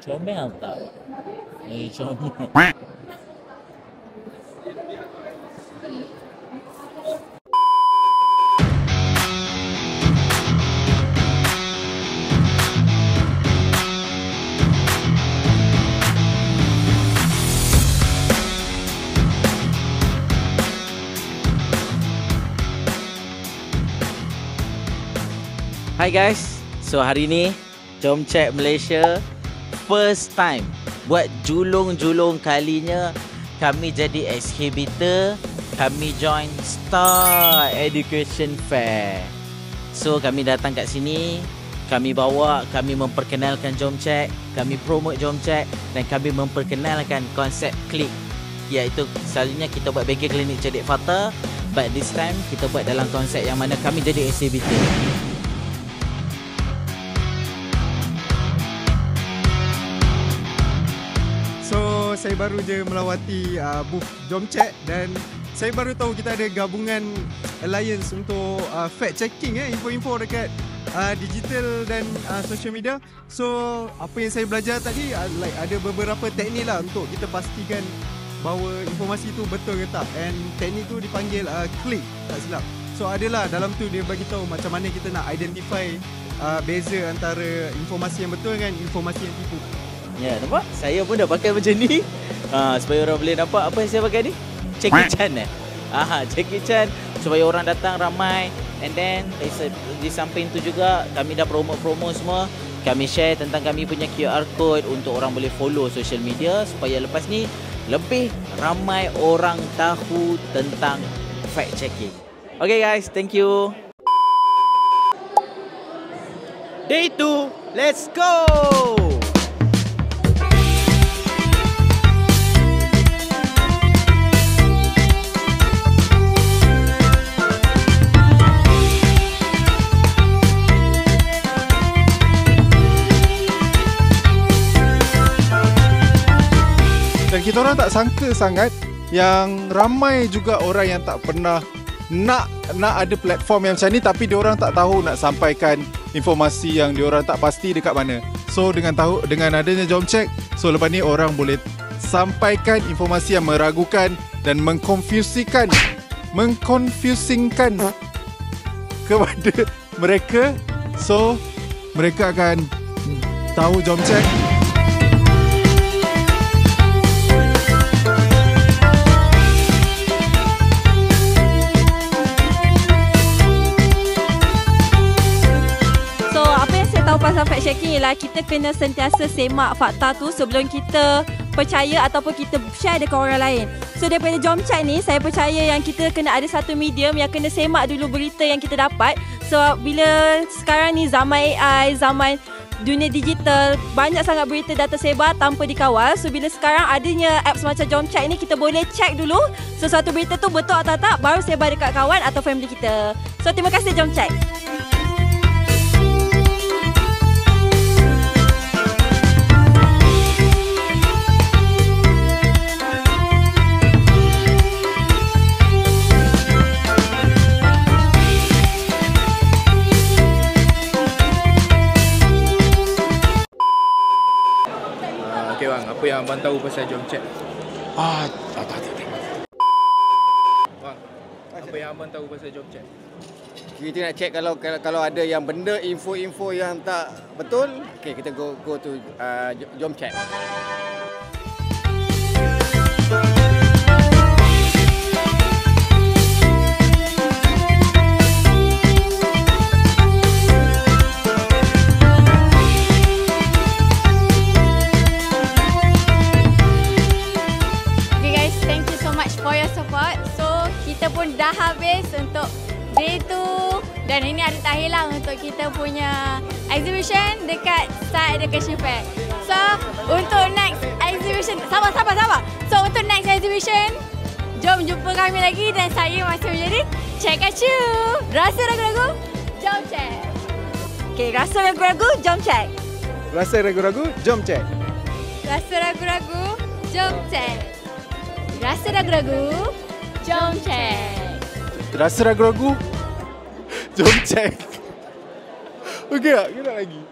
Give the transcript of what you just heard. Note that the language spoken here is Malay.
Comel tak? Comel. Hi guys, so hari ni jom check Malaysia first time buat julung-julung kalinya kami jadi exhibitor, kami join Star Education Fair. So kami datang kat sini, kami bawa, kami memperkenalkan Jom Check, kami promote Jom Check dan kami memperkenalkan konsep klik, iaitu selalunya kita buat bagi klinik cerdik fakta, but this time kita buat dalam konsep yang mana kami jadi exhibitor. So saya baru je melawati booth Jom Check dan saya baru tahu kita ada gabungan alliance untuk fact checking info-info dekat digital dan social media. So apa yang saya belajar tadi ada beberapa teknik lah untuk kita pastikan bahawa informasi tu betul ke tak, and teknik tu dipanggil click, tak silap. So adalah dalam tu dia bagi tahu macam mana kita nak identify beza antara informasi yang betul dengan informasi yang tipu. Ya, nampak? Saya pun dah pakai macam ni supaya orang boleh nampak apa yang saya pakai ni. Jackie Chan Jackie Chan supaya orang datang ramai. And then di samping tu juga kami dah promo-promo semua. Kami share tentang kami punya QR code untuk orang boleh follow social media supaya lepas ni lebih ramai orang tahu tentang fact checking. Okay guys, thank you. Day 2, let's go! Dan kita orang tak sangka sangat yang ramai juga orang yang tak pernah nak ada platform yang macam ni, tapi diorang tak tahu nak sampaikan informasi yang diorang tak pasti dekat mana. So dengan adanya Jom Check, so lepas ni orang boleh sampaikan informasi yang meragukan dan mengkonfusingkan kepada mereka. So mereka akan tahu Jom Check. Pasal fact checking ialah kita kena sentiasa semak fakta tu sebelum kita percaya ataupun kita share dekat orang lain. So daripada Jom Check ni, saya percaya yang kita kena ada satu medium yang kena semak dulu berita yang kita dapat. So bila sekarang ni zaman AI, zaman dunia digital, banyak sangat berita dah tersebar tanpa dikawal. So bila sekarang adanya apps macam Jom Check ni, kita boleh check dulu sesuatu berita tu betul atau tak, baru sebar dekat kawan atau family kita. So terima kasih Jom Check. Okay bang, apa yang abang tahu pasal Jom Check? Tak. Bang, apa yang abang tahu pasal Jom Check? Kita nak check kalau ada yang benda info-info yang tak betul, okay, kita go to Jom Check. Kita pun dah habis untuk day 2 dan ini hari terakhir lah untuk kita punya exhibition dekat Star Education Fair. So untuk next exhibition, sabar. So untuk next exhibition, jom jumpa kami lagi dan saya masih menjadi Check-a-Chu. Rasa ragu-ragu? Jom check. Okay, rasa ragu-ragu? Jom check. Rasa ragu-ragu? Jom check. Rasa ragu-ragu? Jom check. Rasa ragu-ragu? Jom check. Rasa ragu-ragu? Jom check. Okey tak? Kita nak lagi.